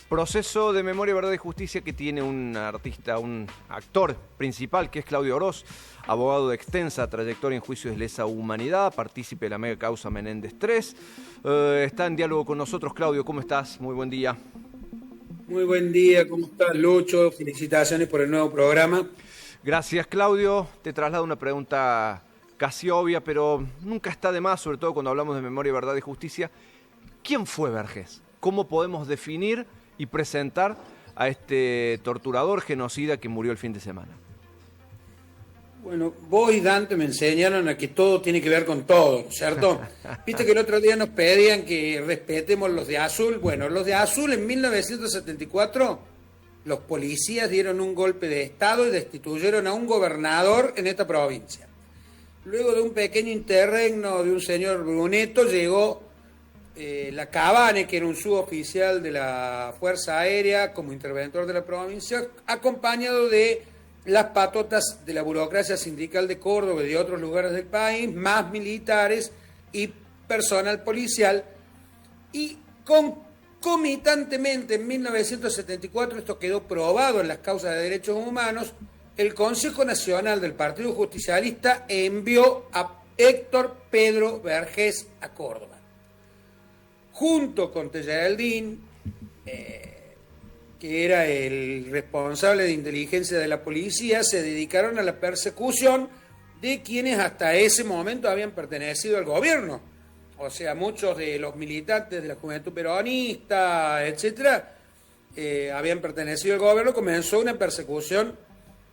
Proceso de Memoria, Verdad y Justicia que tiene un artista, un actor principal que es Claudio Oroz, abogado de extensa trayectoria en juicios de lesa humanidad, partícipe de la mega causa Menéndez III. Está en diálogo con nosotros. Claudio, ¿cómo estás? Muy buen día. Muy buen día, ¿cómo estás, Lucho? Felicitaciones por el nuevo programa. Gracias, Claudio. Te traslado una pregunta casi obvia, pero nunca está de más, sobre todo cuando hablamos de Memoria, Verdad y Justicia. ¿Quién fue Vergés? ¿Cómo podemos definir y presentar a este torturador genocida que murió el fin de semana? Bueno, vos y Dante me enseñaron a que todo tiene que ver con todo, ¿cierto? Viste que el otro día nos pedían que respetemos los de azul. Bueno, los de azul en 1974, los policías dieron un golpe de Estado y destituyeron a un gobernador en esta provincia. Luego de un pequeño interregno de un señor Bruneto, llegó la Cabane, que era un suboficial de la Fuerza Aérea como interventor de la provincia, acompañado de las patotas de la burocracia sindical de Córdoba y de otros lugares del país, más militares y personal policial. Y concomitantemente, en 1974, esto quedó probado en las causas de derechos humanos, el Consejo Nacional del Partido Justicialista envió a Héctor Pedro Vergés a Córdoba. Junto con Tejeldín, que era el responsable de inteligencia de la policía, se dedicaron a la persecución de quienes hasta ese momento habían pertenecido al gobierno. O sea, muchos de los militantes de la Juventud Peronista, etcétera, habían pertenecido al gobierno. Comenzó una persecución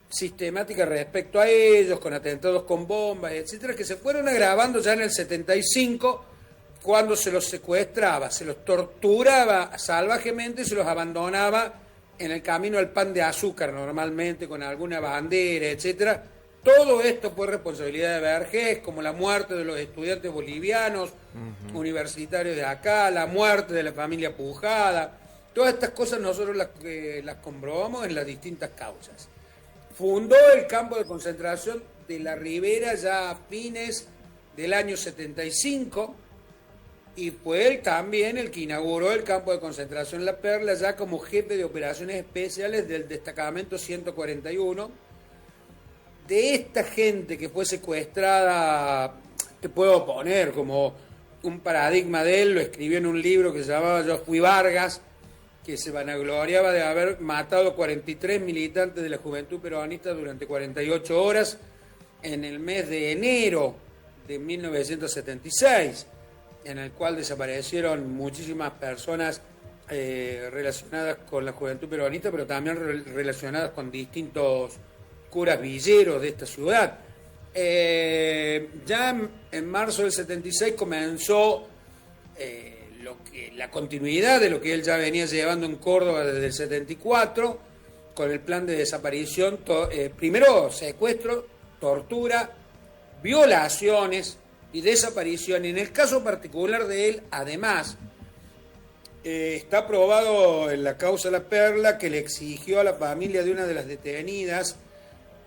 sistemática respecto a ellos, con atentados con bombas, etcétera, que se fueron agravando ya en el 75, cuando se los secuestraba, se los torturaba salvajemente y se los abandonaba en el camino al pan de azúcar, normalmente con alguna bandera, etcétera. Todo esto fue responsabilidad de Vergés, como la muerte de los estudiantes bolivianos, universitarios de acá, la muerte de la familia Pujada. Todas estas cosas nosotros las comprobamos en las distintas causas. Fundó el campo de concentración de la Ribera ya a fines del año 75, y fue él también el que inauguró el campo de concentración La Perla, ya como jefe de operaciones especiales del destacamento 141. De esta gente que fue secuestrada, te puedo poner como un paradigma de él, lo escribió en un libro que se llamaba Yo fui Vargas, que se vanagloriaba de haber matado 43 militantes de la Juventud Peronista durante 48 horas en el mes de enero de 1976. En el cual desaparecieron muchísimas personas relacionadas con la Juventud Peronista, pero también relacionadas con distintos curas villeros de esta ciudad. Ya en marzo del 76 comenzó la continuidad de lo que él ya venía llevando en Córdoba desde el 74, con el plan de desaparición, primero secuestro, tortura, violaciones y desaparición. Y en el caso particular de él, además, está probado en la causa La Perla que le exigió a la familia de una de las detenidas,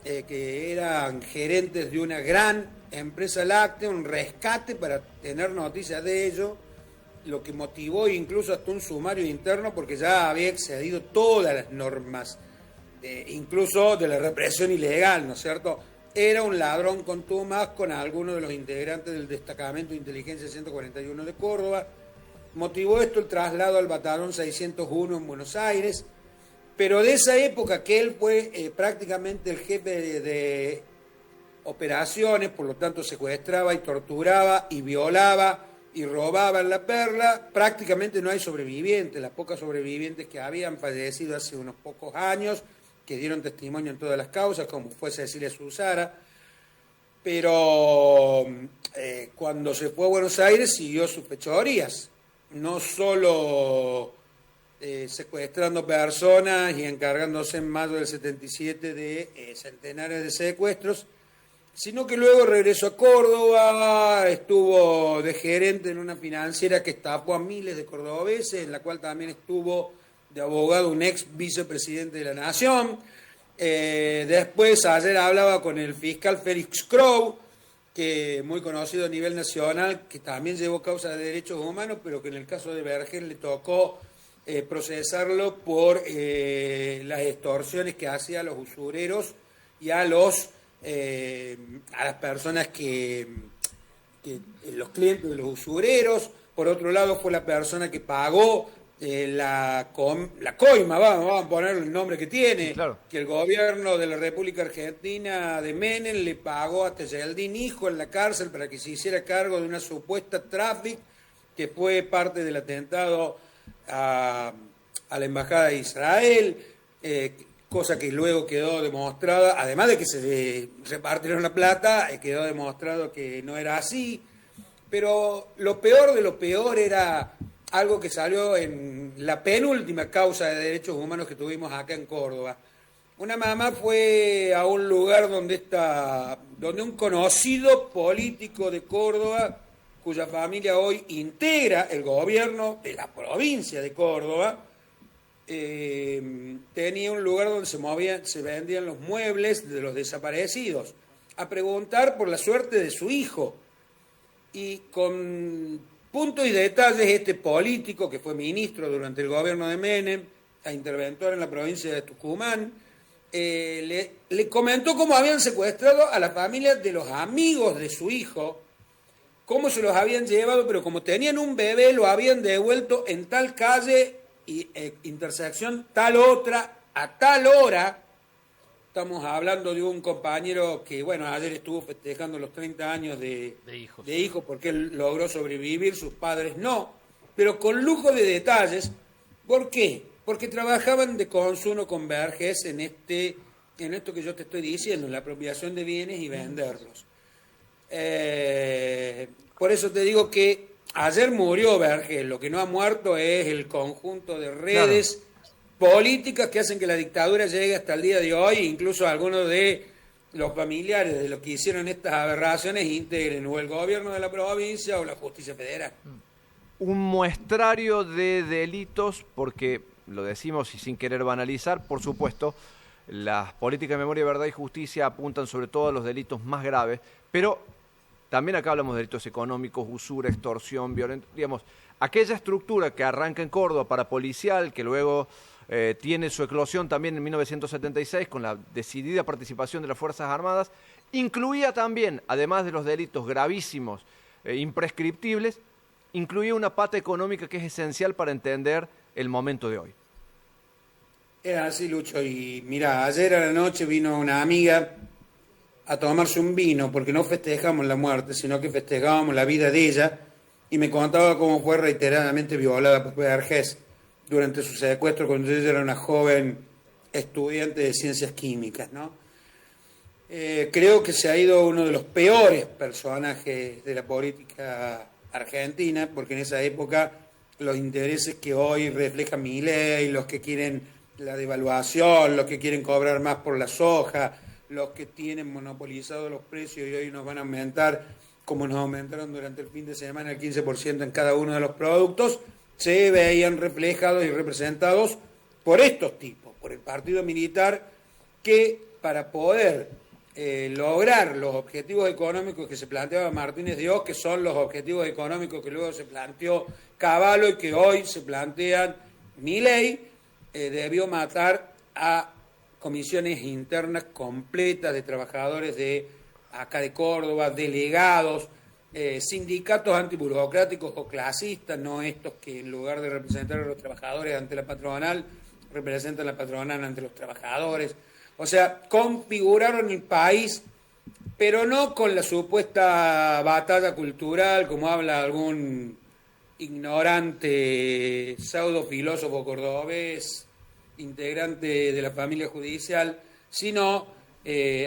que eran gerentes de una gran empresa láctea, un rescate para tener noticias de ello, lo que motivó incluso hasta un sumario interno, porque ya había excedido todas las normas, incluso de la represión ilegal, ¿no es cierto? Era un ladrón contumaz con algunos de los integrantes del destacamento de inteligencia 141 de Córdoba. Motivó esto el traslado al batallón 601 en Buenos Aires, pero de esa época que él fue prácticamente el jefe de operaciones, por lo tanto secuestraba y torturaba y violaba y robaba en La Perla, prácticamente no hay sobrevivientes. Las pocas sobrevivientes que habían fallecido hace unos pocos años, que dieron testimonio en todas las causas, como fue Cecilia Susara, pero cuando se fue a Buenos Aires siguió sus fechorías, no solo secuestrando personas y encargándose en mayo del 77 de centenares de secuestros, sino que luego regresó a Córdoba, estuvo de gerente en una financiera que estafó a miles de cordobeses, en la cual también estuvo de abogado un ex vicepresidente de la Nación. Después, ayer hablaba con el fiscal Félix Crow, que muy conocido a nivel nacional, que también llevó causa de derechos humanos, pero que en el caso de Vergés le tocó procesarlo por las extorsiones que hacía a los usureros y a las personas que los clientes de los usureros. Por otro lado, fue la persona que pagó la coima, vamos a poner el nombre que tiene, Sí, claro. que el gobierno de la República Argentina de Menem le pagó a Tejeldín hijo en la cárcel para que se hiciera cargo de una supuesta traffic que fue parte del atentado a la Embajada de Israel, cosa que luego quedó demostrada, además de que se repartieron la plata, quedó demostrado que no era así. Pero lo peor de lo peor era algo que salió en la penúltima causa de derechos humanos que tuvimos acá en Córdoba. Una mamá fue a un lugar donde un conocido político de Córdoba, cuya familia hoy integra el gobierno de la provincia de Córdoba, tenía un lugar donde se vendían los muebles de los desaparecidos, a preguntar por la suerte de su hijo. Y con puntos y detalles, este político, que fue ministro durante el gobierno de Menem, a interventor en la provincia de Tucumán, le comentó cómo habían secuestrado a la familia de los amigos de su hijo, cómo se los habían llevado, pero como tenían un bebé, lo habían devuelto en tal calle y intersección, tal otra, a tal hora. Estamos hablando de un compañero que, bueno, ayer estuvo festejando los 30 años de hijo porque él logró sobrevivir, sus padres no, pero con lujo de detalles. ¿Por qué? Porque trabajaban de consumo con Vergés en esto que yo te estoy diciendo, la apropiación de bienes y venderlos. Por eso te digo que ayer murió Vergés, lo que no ha muerto es el conjunto de redes, claro, políticas que hacen que la dictadura llegue hasta el día de hoy, incluso algunos de los familiares de los que hicieron estas aberraciones integren o el gobierno de la provincia o la justicia federal. Un muestrario de delitos, porque lo decimos y sin querer banalizar, por supuesto, las políticas de memoria, verdad y justicia apuntan sobre todo a los delitos más graves, pero también acá hablamos de delitos económicos, usura, extorsión, violencia, digamos, aquella estructura que arranca en Córdoba para policial, que luego tiene su eclosión también en 1976 con la decidida participación de las Fuerzas Armadas, incluía también, además de los delitos gravísimos, imprescriptibles, incluía una pata económica que es esencial para entender el momento de hoy. Es así, Lucho, y mira, ayer a la noche vino una amiga a tomarse un vino, porque no festejamos la muerte, sino que festejábamos la vida de ella, y me contaba cómo fue reiteradamente violada por Vergés durante su secuestro cuando ella era una joven estudiante de ciencias químicas, ¿no? Creo que se ha ido uno de los peores personajes de la política argentina, porque en esa época los intereses que hoy refleja Milei, los que quieren la devaluación, los que quieren cobrar más por la soja, los que tienen monopolizados los precios y hoy nos van a aumentar, como nos aumentaron durante el fin de semana, el 15% en cada uno de los productos, se veían reflejados y representados por estos tipos, por el partido militar, que para poder lograr los objetivos económicos que se planteaba Martínez de Oz, que son los objetivos económicos que luego se planteó Cavallo y que hoy se plantean Milei, debió matar a comisiones internas completas de trabajadores de acá de Córdoba, delegados, sindicatos antiburocráticos o clasistas, no estos que en lugar de representar a los trabajadores ante la patronal, representan a la patronal ante los trabajadores. O sea, configuraron el país, pero no con la supuesta batalla cultural, como habla algún ignorante pseudo filósofo cordobés, integrante de la familia judicial, sino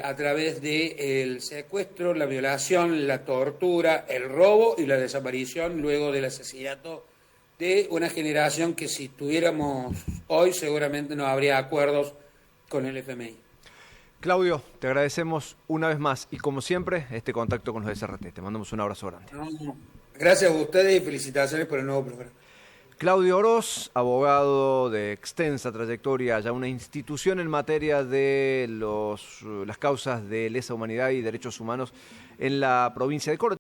a través del secuestro, la violación, la tortura, el robo y la desaparición luego del asesinato de una generación que si tuviéramos hoy seguramente no habría acuerdos con el FMI. Claudio, te agradecemos una vez más y como siempre este contacto con los SRT. Te mandamos un abrazo grande. Gracias a ustedes y felicitaciones por el nuevo programa. Claudio Oroz, abogado de extensa trayectoria, ya una institución en materia de las causas de lesa humanidad y derechos humanos en la provincia de Córdoba.